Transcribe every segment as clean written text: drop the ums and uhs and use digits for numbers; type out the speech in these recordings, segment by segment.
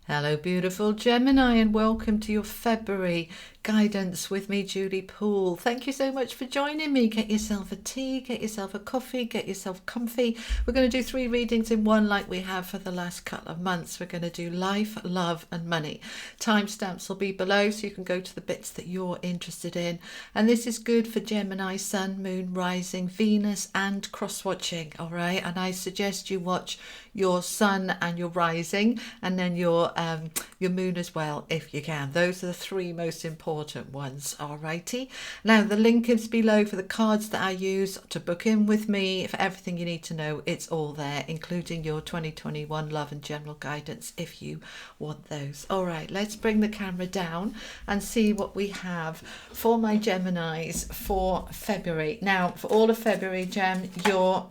Hello, beautiful Gemini, and welcome to your February guidance with me, Julie Poole. Thank you so much for joining me. Get yourself a tea, get yourself a coffee, get yourself comfy. We're going to do 3 readings in one like we have for the last couple of months. We're going to do life, love, and money. Timestamps will be below so you can go to the bits that you're interested in. And this is good for Gemini, Sun, Moon, Rising, Venus, and cross-watching. All right. And I suggest you watch your Sun and your Rising, and then your moon as well if you can. Those are the 3 most important ones. Alrighty. Now the link is below for the cards that I use to book in with me. For everything you need to know, it's all there, including your 2021 love and general guidance if you want those. All right, let's bring the camera down and see what we have for my Geminis for February. Now for all of February, Gem, your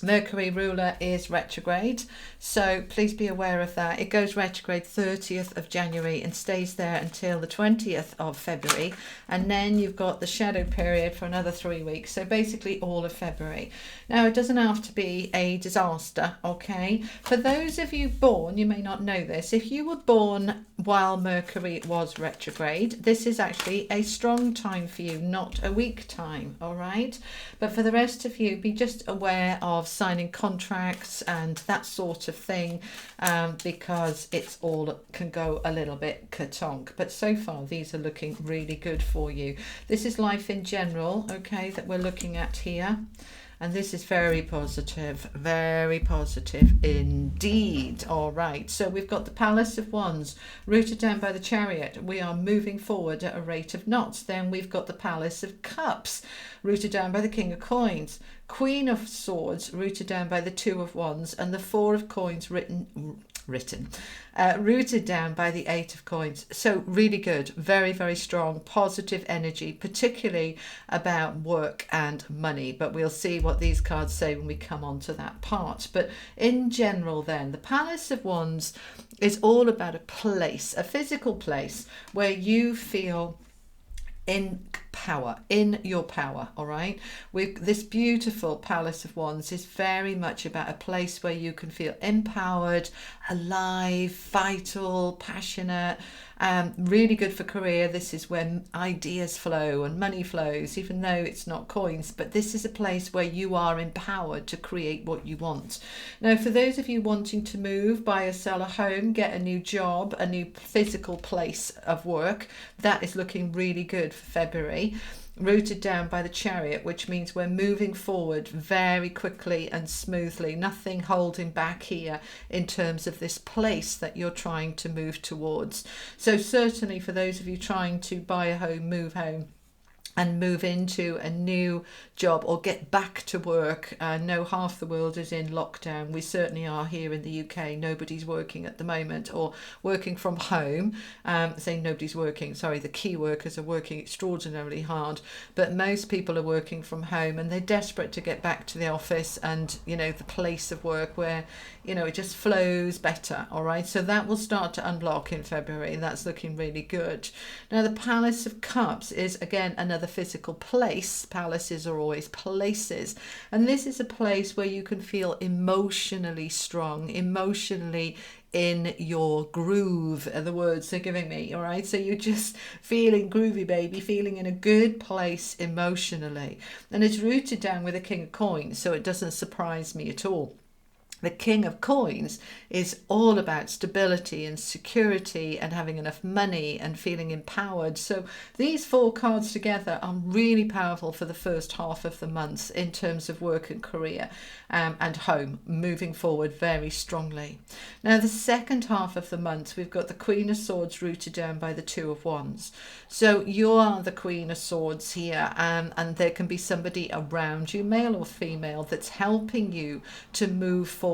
Mercury ruler is retrograde, so please be aware of that. It goes retrograde 30th of January and stays there until the 20th of February, and then you've got the shadow period for another 3 weeks, so basically all of February. Now it doesn't have to be a disaster, okay? For those of you born, you may not know this, if you were born while Mercury was retrograde, this is actually a strong time for you, not a weak time, all right? But for the rest of you, be just aware of signing contracts and that sort of thing, because it's all can go a little bit katonk. But so far these are looking really good for you. This is life in general, okay, that we're looking at here. And this is very positive indeed. All right, so we've got the Palace of Wands rooted down by the Chariot. We are moving forward at a rate of knots. Then we've got the Palace of Cups rooted down by the King of Coins. Queen of Swords rooted down by the Two of Wands, and the Four of Coins rooted down by the Eight of Coins. So really good, very, very strong, positive energy, particularly about work and money. But we'll see what these cards say when we come on to that part. But in general then, the Palace of Wands is all about a place, a physical place where you feel in your power. All right, with this beautiful Palace of Wands is very much about a place where you can feel empowered, alive, vital, passionate. Really good for career. This is when ideas flow and money flows, even though it's not coins, but this is a place where you are empowered to create what you want. Now for those of you wanting to move, buy or sell a home, get a new job, a new physical place of work, that is looking really good for February. Rooted down by the Chariot, which means we're moving forward very quickly and smoothly, nothing holding back here in terms of this place that you're trying to move towards. So certainly for those of you trying to buy a home, move home and move into a new job or get back to work. No, half the world is in lockdown. We certainly are here in the UK. Nobody's working at the moment, or working from home. Saying nobody's working, sorry, the key workers are working extraordinarily hard, but most people are working from home and they're desperate to get back to the office and, you know, the place of work where, you know, it just flows better. All right, so that will start to unblock in February. That's looking really good. Now the Palace of Cups is again another physical place. Palaces are always places, and this is a place where you can feel emotionally strong, emotionally in your groove, are the words they're giving me. All right, so you're just feeling groovy, baby, feeling in a good place emotionally, and it's rooted down with a King of Coins, so it doesn't surprise me at all. The King of Coins is all about stability and security and having enough money and feeling empowered. So these 4 cards together are really powerful for the first half of the month in terms of work and career, and home, moving forward very strongly. Now the second half of the month, we've got the Queen of Swords rooted down by the Two of Wands. So you are the Queen of Swords here, and there can be somebody around you, male or female, that's helping you to move forward.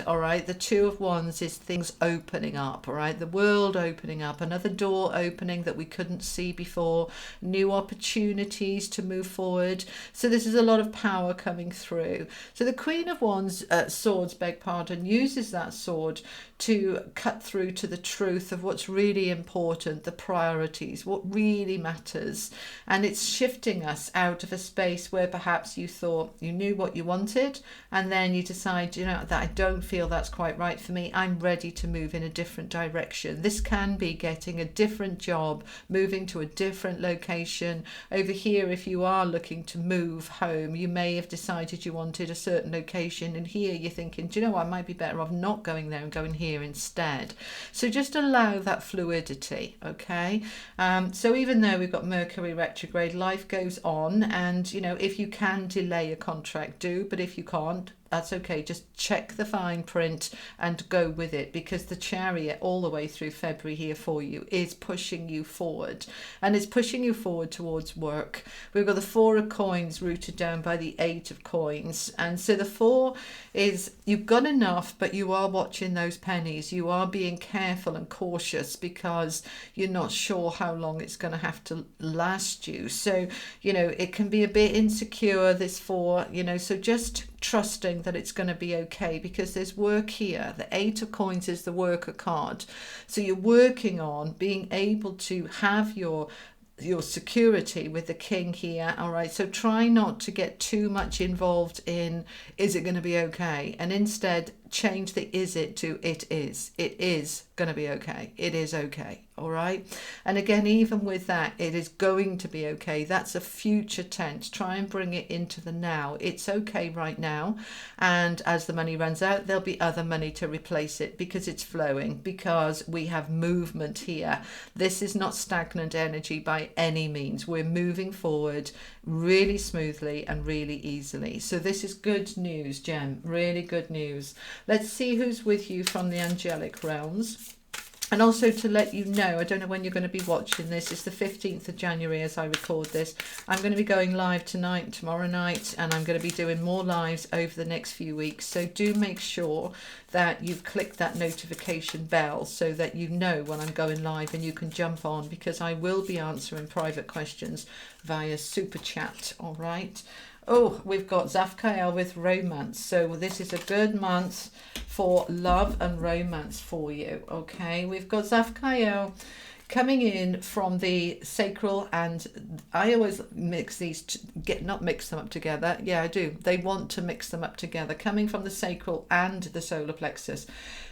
All right, the Two of Wands is things opening up. All right, the world opening up, another door opening that we couldn't see before, new opportunities to move forward. So this is a lot of power coming through. So the Queen of Wands, Swords, beg pardon, uses that sword to cut through to the truth of what's really important, the priorities, what really matters. And it's shifting us out of a space where perhaps you thought you knew what you wanted, and then you decide, you know, that I don't feel that's quite right for me. I'm ready to move in a different direction. This can be getting a different job, moving to a different location. Over here, if you are looking to move home, you may have decided you wanted a certain location, and here you're thinking, do you know what, I might be better off not going there and going here instead. So just allow that fluidity, okay? So even though we've got Mercury retrograde, life goes on, and you know, if you can delay a contract, do, but if you can't, that's okay. Just check the fine print and go with it, because the Chariot all the way through February here for you is pushing you forward, and it's pushing you forward towards work. We've got the Four of Coins rooted down by the Eight of Coins, and so the Four is you've got enough, but you are watching those pennies. You are being careful and cautious because you're not sure how long it's going to have to last you. So, you know, it can be a bit insecure, this Four, you know, so just trusting that it's going to be okay, because there's work here. The Eight of Coins is the worker card. So you're working on being able to have your security with the King here. All right, so try not to get too much involved in is it going to be okay, and instead change the is it to it is going to be okay, it is okay. All right, and again, even with that, it is going to be okay, that's a future tense. Try and bring it into the now. It's okay right now, and as the money runs out, there'll be other money to replace it, because it's flowing, because we have movement here. This is not stagnant energy by any means. We're moving forward really smoothly and really easily. So this is good news, Gem, really good news. Let's see who's with you from the angelic realms. And also to let you know, I don't know when you're going to be watching this, it's the 15th of January as I record this. I'm going to be going live tonight, tomorrow night, and I'm going to be doing more lives over the next few weeks. So do make sure that you've clicked that notification bell so that you know when I'm going live and you can jump on, because I will be answering private questions via super chat. All right. Oh, we've got Zafkael with romance. So this is a good month for love and romance for you. Okay, we've got Zafkael coming in from the sacral, and I always mix these, not mix them up together. Yeah, I do. They want to mix them up together. Coming from the sacral and the solar plexus.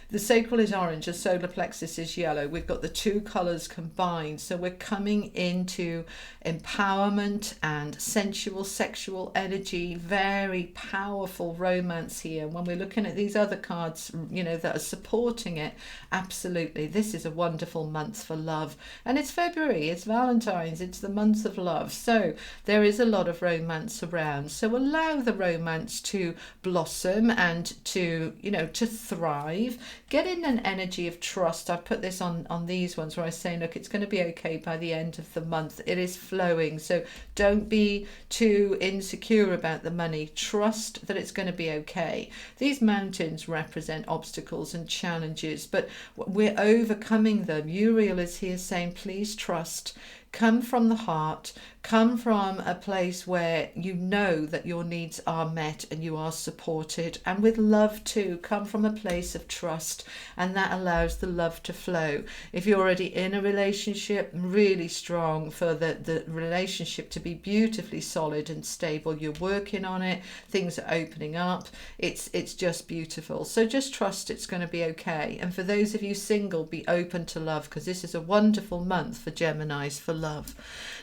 The sacral is orange, the solar plexus is yellow. We've got the two colours combined. So we're coming into empowerment and sensual, sexual energy, very powerful romance here. When we're looking at these other cards, you know, that are supporting it, absolutely, this is a wonderful month for love. And it's February, it's Valentine's, it's the month of love. So there is a lot of romance around. So allow the romance to blossom and to, you know, to thrive. Get in an energy of trust. I've put this on these ones where I say, look, it's going to be okay by the end of the month. It is flowing. So don't be too insecure about the money. Trust that it's going to be okay. These mountains represent obstacles and challenges, but we're overcoming them. Uriel is here saying, please trust. Come from the heart, come from a place where you know that your needs are met and you are supported, and with love too, come from a place of trust, and that allows the love to flow. If you're already in a relationship, really strong for the relationship to be beautifully solid and stable. You're working on it, things are opening up, it's just beautiful. So just trust it's going to be okay. And for those of you single, be open to love, because this is a wonderful month for Geminis, for love.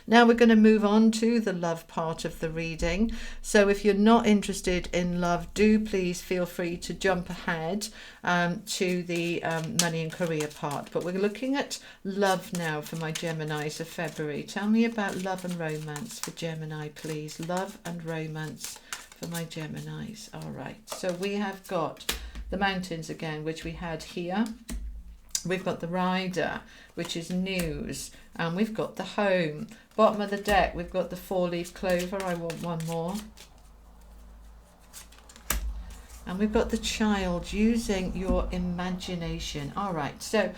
Now we're going to move on to the love part of the reading. So if you're not interested in love, do please feel free to jump ahead to the money and career part. But we're looking at love now for my Geminis of February. Tell me about love and romance for Gemini, please. Love and romance for my Geminis. All right. So we have got the mountains again, which we had here. We've got the rider, which is news, and we've got the home. Bottom of the deck, we've got the four-leaf clover. I want one more. And we've got the child, using your imagination. All right, so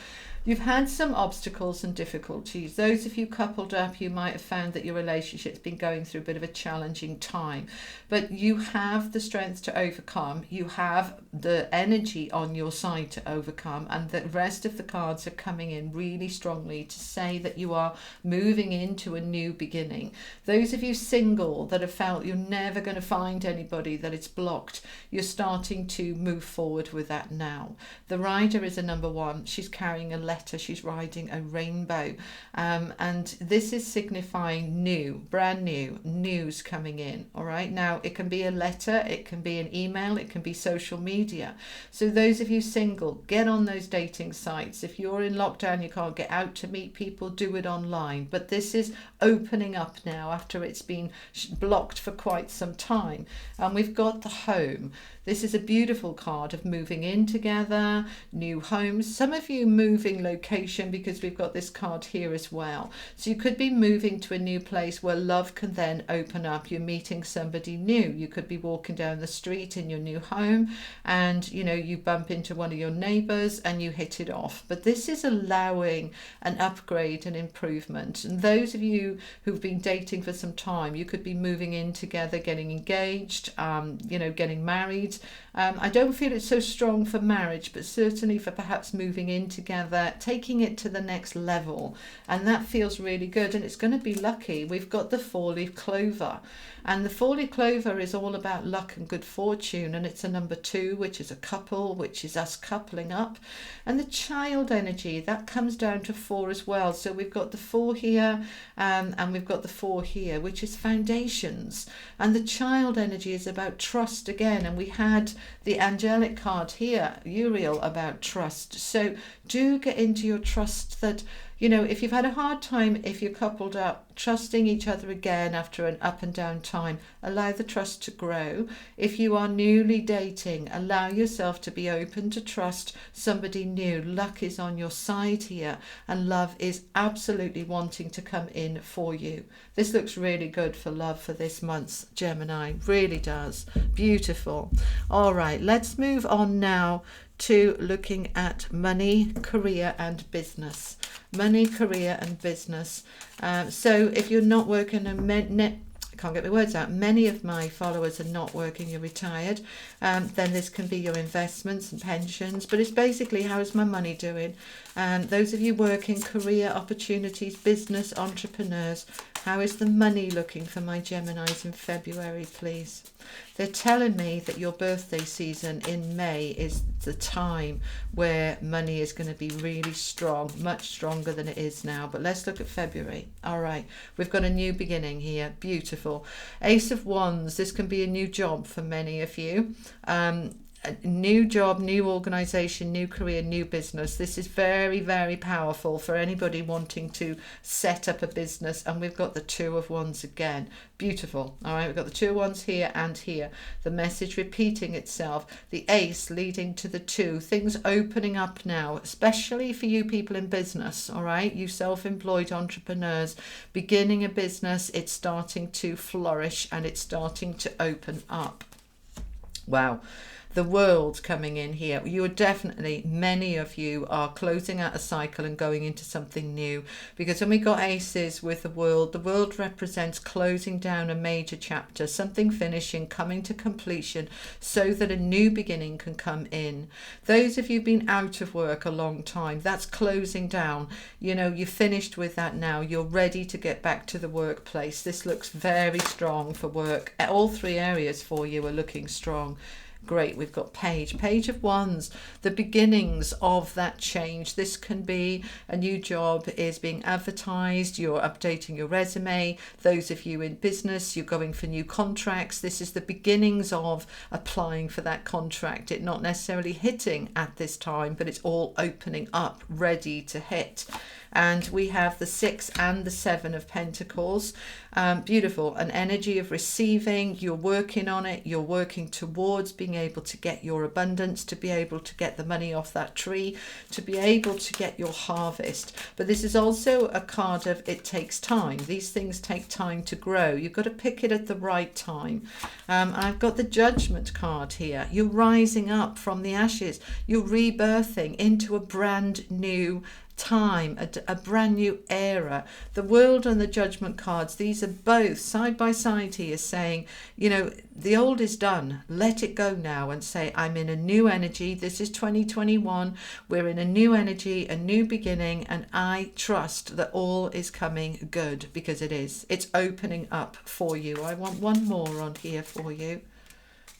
You've had some obstacles and difficulties. Those of you coupled up, you might have found that your relationship's been going through a bit of a challenging time, but you have the strength to overcome. You have the energy on your side to overcome, and the rest of the cards are coming in really strongly to say that you are moving into a new beginning. Those of you single that have felt you're never going to find anybody, that it's blocked, you're starting to move forward with that now. The rider is a number 1. She's carrying a letter, she's riding a rainbow, and this is signifying new, brand new news coming in. All right, now it can be a letter, it can be an email, it can be social media. So those of you single, get on those dating sites. If you're in lockdown, you can't get out to meet people, do it online. But this is opening up now after it's been blocked for quite some time. And we've got the home. This is a beautiful card of moving in together, new homes. Some of you moving location, because we've got this card here as well. So you could be moving to a new place where love can then open up. You're meeting somebody new. You could be walking down the street in your new home and, you know, you bump into one of your neighbours and you hit it off. But this is allowing an upgrade and improvement. And those of you who've been dating for some time, you could be moving in together, getting engaged, getting married. I don't feel it's so strong for marriage, but certainly for perhaps moving in together, taking it to the next level. And that feels really good. And it's going to be lucky. We've got the 4-leaf clover. And the 4-leaf clover is all about luck and good fortune. And it's a number 2, which is a couple, which is us coupling up. And the child energy, that comes down to 4 as well. So we've got the 4 here and we've got the 4 here, which is foundations. And the child energy is about trust again. And we had the angelic card here, Uriel, about trust. So do get into your trust that, you know, if you've had a hard time, if you're coupled up, trusting each other again after an up and down time, allow the trust to grow. If you are newly dating, allow yourself to be open to trust somebody new. Luck is on your side here, and love is absolutely wanting to come in for you. This looks really good for love for this month, Gemini. Really does. Beautiful. All right, let's move on now to looking at money, career and business. Money, career and business. So if you're not working, I can't get my words out, many of my followers are not working, you're retired, then this can be your investments and pensions, but it's basically, how is my money doing? Those of you working, career opportunities, business, entrepreneurs, how is the money looking for my Geminis in February, please? They're telling me that your birthday season in May is the time where money is going to be really strong, much stronger than it is now. But let's look at February. All right, we've got a new beginning here. Beautiful. Ace of Wands. This can be a new job for many of you. A new job, new organisation, new career, new business. This is very, very powerful for anybody wanting to set up a business. And we've got the 2 of Wands again. Beautiful. All right, we've got the 2 of Wands here and here. The message repeating itself. The ace leading to the 2. Things opening up now, especially for you people in business. All right, you self-employed entrepreneurs beginning a business. It's starting to flourish and it's starting to open up. Wow. The world coming in here. You are definitely, many of you are closing out a cycle and going into something new, because when we got aces with the world represents closing down a major chapter, something finishing, coming to completion so that a new beginning can come in. Those of you who've been out of work a long time, that's closing down. You know, you're finished with that now. You're ready to get back to the workplace. This looks very strong for work. All 3 areas for you are looking strong. Great, we've got Page of Wands, the beginnings of that change. This can be a new job is being advertised, you're updating your resume. Those of you in business, you're going for new contracts. This is the beginnings of applying for that contract. It not necessarily hitting at this time, but it's all opening up, ready to hit. And we have the 6 and the 7 of Pentacles. Beautiful. An energy of receiving. You're working on it. You're working towards being able to get your abundance, to be able to get the money off that tree, to be able to get your harvest. But this is also a card of it takes time. These things take time to grow. You've got to pick it at the right time. I've got the Judgment card here. You're rising up from the ashes. You're rebirthing into a brand new time, a brand new era. The World and the Judgment cards, these are both side by side here saying, you know, the old is done. Let it go now and say, I'm in a new energy. This is 2021. We're in a new energy, a new beginning, and I trust that all is coming good, because it is. It's opening up for you. I want one more on here for you.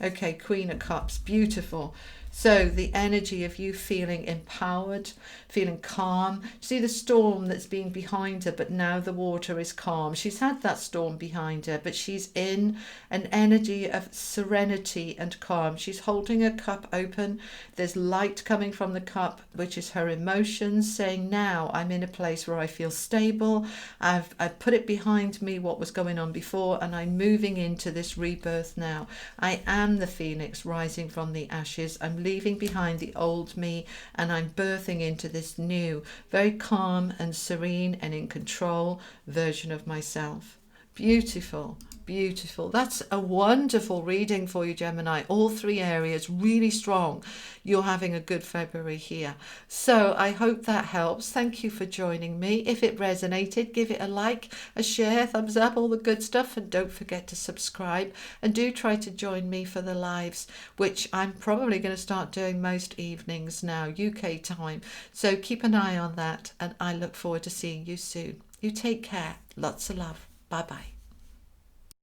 Okay, Queen of Cups, beautiful. So the energy of you feeling empowered, feeling calm. See the storm that's been behind her, but now the water is calm. She's had that storm behind her, but she's in an energy of serenity and calm. She's holding her cup open. There's light coming from the cup, which is her emotions, saying, now I'm in a place where I feel stable. I've put it behind me, what was going on before, and I'm moving into this rebirth now. I am the phoenix rising from the ashes. I'm leaving behind the old me, and I'm birthing into this new, very calm and serene and in control version of myself. Beautiful, beautiful. That's a wonderful reading for you, Gemini. All three areas really strong. You're having a good February here. So I hope that helps. Thank you for joining me. If it resonated, give it a like, a share, thumbs up, all the good stuff. And don't forget to subscribe. And do try to join me for the lives, which I'm probably going to start doing most evenings now, UK time. So keep an eye on that. And I look forward to seeing you soon. You take care. Lots of love. Bye-bye.